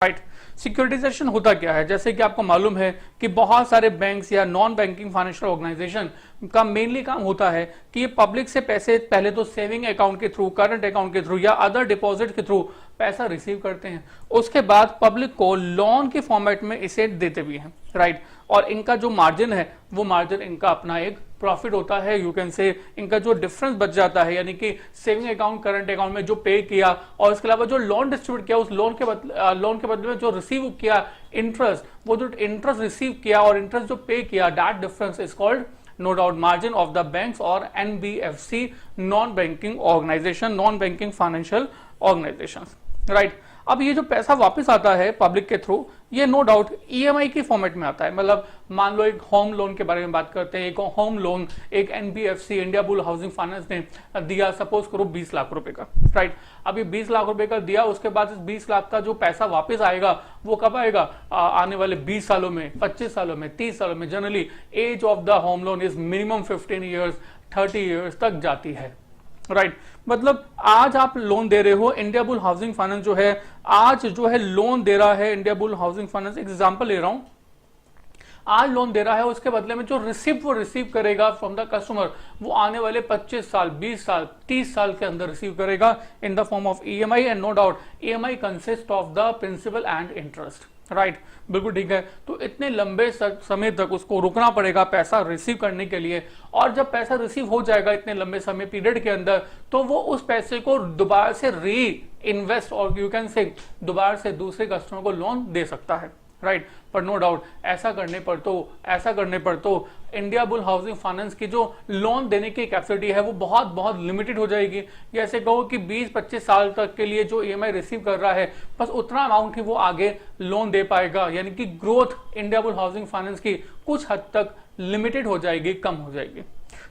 Right. Securitisation होता क्या है, जैसे कि आपको मालूम है कि बहुत सारे बैंक्स या नॉन बैंकिंग फाइनेंशियल ऑर्गेनाइजेशन का मेनली काम होता है कि ये पब्लिक से पैसे पहले तो सेविंग अकाउंट के थ्रू, करंट अकाउंट के थ्रू या अदर डिपॉजिट के थ्रू पैसा रिसीव करते हैं, उसके बाद पब्लिक को लोन के फॉर्मेट में इसे देते भी हैं। राइट। और इनका जो मार्जिन है वो मार्जिन इनका अपना एक प्रॉफिट होता है, यू कैन से इनका जो डिफरेंस बच जाता है, यानी कि सेविंग अकाउंट करंट अकाउंट में जो पे किया और इसके अलावा जो लोन डिस्ट्रीब्यूट किया उस लोन के बदले में जो रिसीव किया इंटरेस्ट, वो जो इंटरेस्ट रिसीव किया और इंटरेस्ट जो पे किया, that difference is called no doubt margin of the banks और NBFC, non banking organization, non banking financial organization. Right. अब ये जो पैसा वापस आता है पब्लिक के थ्रू, ये नो डाउट ईएमआई के फॉर्मेट में आता है। मतलब मान लो एक होम लोन के बारे में बात करते हैं, एक होम लोन एक NBFC, India bull housing finance ने दिया, सपोज करो 20 लाख रुपए का। राइट। अब ये 20 लाख रुपए का दिया, उसके बाद इस 20 लाख का जो पैसा वापस आएगा वो कब आएगा? आने वाले 20 सालों में, 25 सालों में, 30 सालों में। Generally age of the home loan is minimum 15 years, 30 years तक जाती है। राइट। मतलब आज आप लोन दे रहे हो, इंडिया बुल हाउसिंग फाइनेंस जो है आज जो है लोन दे रहा है, India bull housing finance example ले रहा हूं, आज लोन दे रहा है, उसके बदले में जो वो रिसीव करेगा फ्रॉम द कस्टमर, वो आने वाले 25 साल, 20 साल, 30 साल के अंदर रिसीव करेगा in the form of EMI. And no doubt EMI consist of the principal and interest. Right. बिल्कुल ठीक है। तो इतने लंबे समय तक उसको रुकना पड़ेगा पैसा रिसीव करने के लिए, और जब पैसा रिसीव हो जाएगा इतने लंबे समय पीरियड के अंदर, तो वो उस पैसे को दोबारा से री इन्वेस्ट और यू कैन से दोबारा से दूसरे कस्टमर को लोन दे सकता है। राइट। पर नो डाउट ऐसा करने पर तो इंडिया बुल हाउसिंग फाइनेंस की जो लोन देने की कैपेसिटी है वो बहुत बहुत लिमिटेड हो जाएगी। जैसे कहो कि 20-25 साल तक के लिए जो ईएमआई रिसीव कर रहा है, बस उतना अमाउंट ही वो आगे लोन दे पाएगा, यानी कि growth India bull housing finance की कुछ हद तक लिमिटेड हो जाएगी, कम हो जाएगी।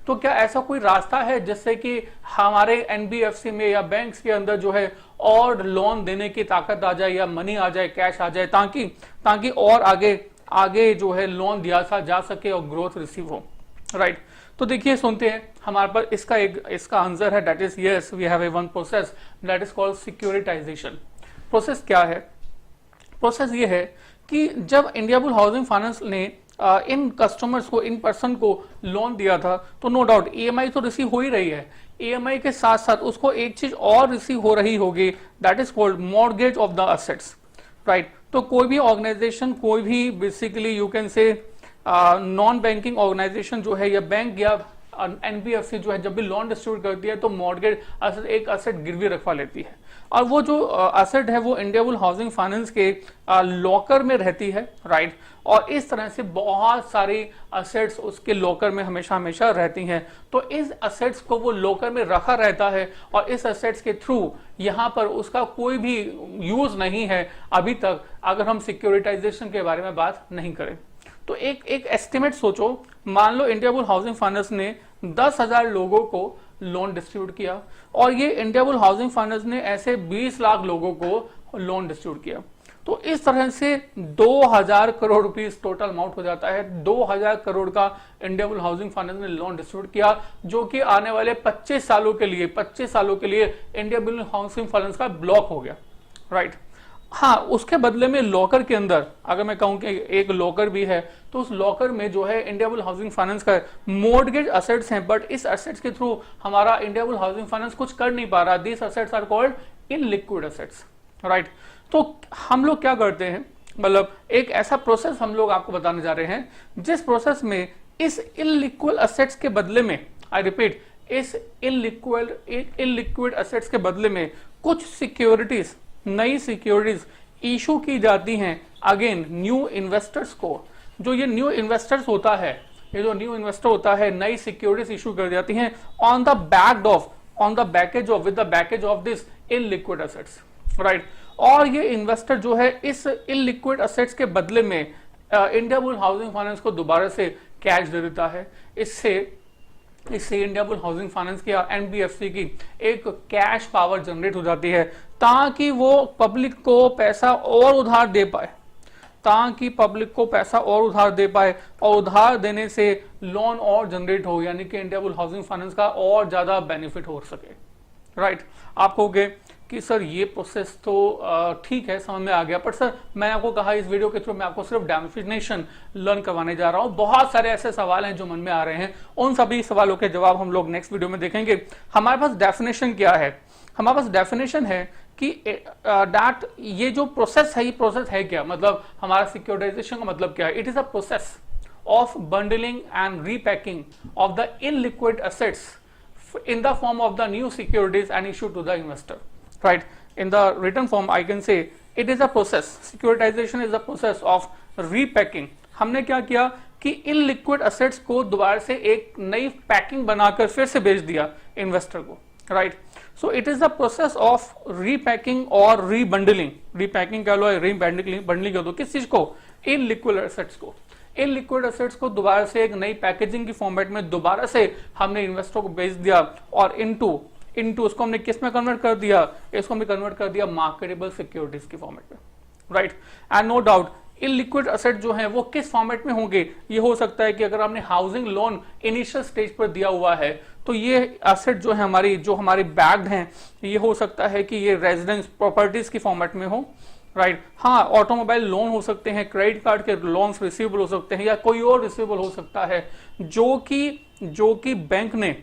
तो क्या ऐसा कोई रास्ता है जिससे कि हमारे एनबीएफसी में या बैंक्स के अंदर जो है और लोन देने की ताकत आ जाए या मनी आ जाए, कैश आ जाए, ताकि और आगे जो है लोन दिया जा सके और ग्रोथ रिसीव हो? राइट। तो देखिए, सुनते हैं हमारे पर इसका आंसर है, that is yes, we have a one process that is called securitisation. Process क्या है? प्रोसेस ये है कि जब इंडिया बुल हाउसिंग फाइनेंस ने इन कस्टमर्स को, इन पर्सन को लोन दिया था, तो नो डाउट ईएमआई तो रिसीव हो ही रही है, ईएमआई के साथ साथ उसको एक चीज और रिसीव हो रही होगी, that is called mortgage of the assets. Right. तो कोई भी ऑर्गेनाइजेशन, कोई भी basically you can say non banking organisation जो है या बैंक या एनबीएफसी जो है, जब भी लोन डिस्ट्रीब्यूट करती है तो मॉर्गेज एक असेट गिरवी रखवा लेती है, और वो जो असेट है वो इंडिया बुल हाउसिंग फाइनेंस के लॉकर में रहती है। राइट। और इस तरह से बहुत सारी असेट्स उसके लॉकर में हमेशा रहती हैं। तो इस असेट्स को वो लॉकर में रखा रहता है, और इस असेट्स के थ्रू यहाँ पर उसका कोई भी यूज नहीं है अभी तक, अगर हम सिक्योरिटाइजेशन के बारे में बात नहीं करें। तो एक एस्टिमेट सोचो, मान लो इंडिया बुल हाउसिंग फाइनेंस ने 10,000 लोगों को लोन डिस्ट्रीब्यूट किया, और ये इंडिया बुल हाउसिंग फाइनेंस ने ऐसे 20 लाख लोगों को लोन डिस्ट्रीब्यूट किया। तो इस तरह से 2000 करोड़ रुपीस टोटल अमाउंट हो जाता है। 2000 करोड़ का इंडिया बुल हाउसिंग फाइनेंस ने लोन डिस्ट्रीब्यूट किया, जो कि आने वाले 25 सालों के लिए इंडिया बुल हाउसिंग फाइनेंस का ब्लॉक हो गया। राइट। हाँ, उसके बदले में लॉकर के अंदर अगर मैं कहूं कि एक लॉकर भी है, तो उस लॉकर में जो है इंडिया बुल हाउसिंग फाइनेंस का मॉर्गेज असेट्स हैं, बट इस असेट्स के थ्रू हमारा इंडिया बुल हाउसिंग फाइनेंस कुछ कर नहीं पा रहा। These assets are called illiquid assets. Right. तो हम लोग क्या करते हैं, मतलब एक ऐसा प्रोसेस हम लोग आपको बताने जा रहे हैं, जिस प्रोसेस में इस इनलिक्विड असेट्स के बदले में, आई रिपीट, इस इनलिक्विड असेट्स के बदले में कुछ सिक्योरिटीज, नई सिक्योरिटीज इशू की जाती हैं अगेन न्यू इन्वेस्टर्स को। जो ये न्यू इन्वेस्टर्स होता है, ये जो न्यू इन्वेस्टर होता है, नई सिक्योरिटीज इशू कर जाती हैं on the backing of this illiquid assets. Right. और ये इन्वेस्टर जो है इस इनलिक्विड असेट्स के बदले में इंडिया बुल हाउसिंग फाइनेंस को दोबारा से कैश दे देता है। इससे इंडिया बुल हाउसिंग फाइनेंस की, एनबीएफसी की एक कैश पावर जनरेट हो जाती है, ताकि वो पब्लिक को पैसा और उधार दे पाए, और उधार देने से लोन और जनरेट हो, यानी कि इंडिया बुल हाउसिंग फाइनेंस का और ज्यादा बेनिफिट हो सके। राइट। आप कहोगे कि सर ये प्रोसेस तो ठीक है, समझ में आ गया, पर सर मैंने आपको कहा इस वीडियो के थ्रू मैं आपको सिर्फ डेफिनेशन लर्न करवाने जा रहा हूं। बहुत सारे ऐसे सवाल हैं जो मन में आ रहे हैं, उन सभी सवालों के जवाब हम लोग नेक्स्ट वीडियो में देखेंगे। हमारे पास डेफिनेशन क्या है? हमारे पास डेफिनेशन है कि दैट ये जो प्रोसेस है, ये प्रोसेस है क्या, मतलब हमारा सिक्योरिटाइजेशन का मतलब क्या है? It is a process of bundling and repacking of the illiquid assets in the form of the new securities and issued to the investor, right? In the written form I can say it is a process, securitization is a process of repacking। हमने क्या किया कि illiquid assets को दोबारा से एक नई packing बनाकर फिर से बेच दिया इन्वेस्टर को, right? So it is the process of repacking और रीबंडलिंग। रीपैकिंग कह लो, रीबंडलिंग कह दो, किस चीज को? इलिक्विड एसेट्स को। इन लिक्विड एसेट्स को दोबारा से एक नई पैकेजिंग की फॉर्मेट में दोबारा से हमने इन्वेस्टर को बेच दिया और इनटू उसको हमने किस में कन्वर्ट कर दिया? इसको हमने कन्वर्ट कर दिया मार्केटेबल सिक्योरिटीज की फॉर्मेट में, right? And no doubt illiquid asset जो है वो किस फॉर्मेट में होंगे? ये हो सकता है कि अगर हमने हाउसिंग लोन इनिशियल स्टेज पर दिया हुआ है तो ये एसेट जो है हमारी बैग्ड हैं, ये हो सकता है कि ये रेजिडेंस प्रॉपर्टीज की फॉर्मेट में हो, राइट? हाँ, ऑटोमोबाइल लोन हो सकते हैं, क्रेडिट कार्ड के लोन्स रिसीवेबल हो सकते हैं, या कोई और रिसीवेबल हो सकता है जो कि बैंक ने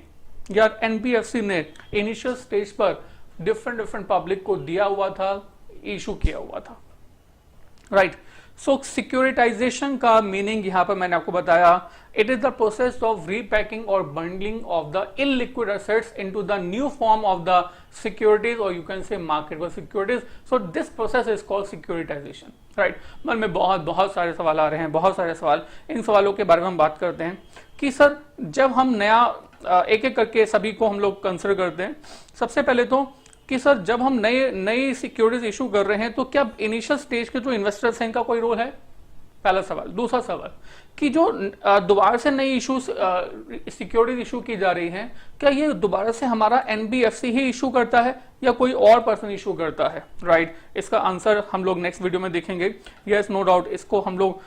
या एनबीएफसी ने इनिशियल स्टेज पर डिफरेंट पब्लिक को दिया हुआ था, इशू किया हुआ था, राइट? सो सिक्योरिटाइजेशन का मीनिंग यहां पर मैंने आपको बताया, it is the process of repacking और bundling of the illiquid assets into the new form of the securities, और you can say marketable securities. So this process is called securitization, right? मन में बहुत सारे सवाल आ रहे हैं, बहुत सारे सवाल। इन सवालों के बारे में हम बात करते हैं कि सर जब हम नया एक एक करके सभी को हम लोग कंसिडर करते हैं। सबसे पहले तो कि सर जब हम नई सिक्योरिटीज इशू कर रहे हैं तो क्या इनिशियल स्टेज के जो इन्वेस्टर्स हैं इनका कोई रोल है? पहला सवाल। दूसरा सवाल कि जो दोबारा से नई इशू सिक्योरिटीज इशू की जा रही हैं, क्या ये दोबारा से हमारा एनबीएफसी ही इशू करता है या कोई और पर्सन इशू करता है, राइट? इसका आंसर हम लोग नेक्स्ट वीडियो में देखेंगे। यस, नो डाउट इसको हम लोग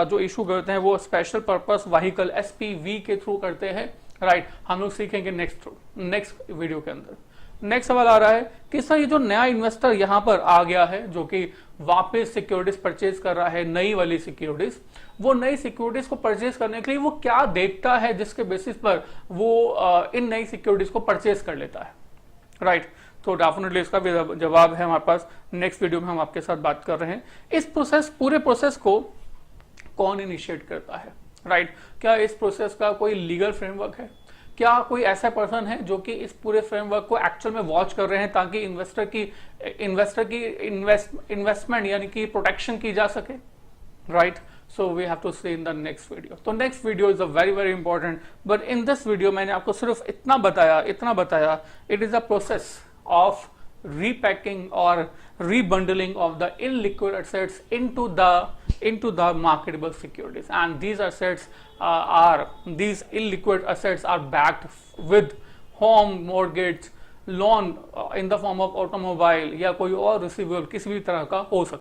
जो इशू करते हैं वो स्पेशल पर्पस व्हीकल एसपीवी के थ्रू करते हैं, राइट? हम लोग सीखेंगे नेक्स्ट वीडियो के अंदर। नेक्स्ट सवाल आ रहा है कि सर ये जो नया इन्वेस्टर यहां पर आ गया है जो कि वापस सिक्योरिटीज परचेज कर रहा है, नई वाली सिक्योरिटीज, वो नई सिक्योरिटीज को परचेज करने के लिए वो क्या देखता है जिसके बेसिस पर वो इन नई सिक्योरिटीज को परचेज कर लेता है, राइट? तो डेफिनेटली इसका भी जवाब है हमारे पास, नेक्स्ट वीडियो में हम आपके साथ बात कर रहे हैं। इस पूरे प्रोसेस को कौन इनिशिएट करता है, राइट? क्या इस प्रोसेस का कोई लीगल फ्रेमवर्क है? क्या कोई ऐसा पर्सन है जो कि इस पूरे फ्रेमवर्क को एक्चुअल में वॉच कर रहे हैं ताकि इन्वेस्टर की इन्वेस्टमेंट यानी कि प्रोटेक्शन की जा सके, right? So we have to see in the next video. तो next video is a very important, but in this video मैंने आपको सिर्फ इतना बताया, it is a process of repacking or rebundling of the illiquid assets into the marketable securities, and these illiquid assets are backed with home mortgage loan in the form of automobile या कोई और receivable किसी भी तरह का हो सकता है।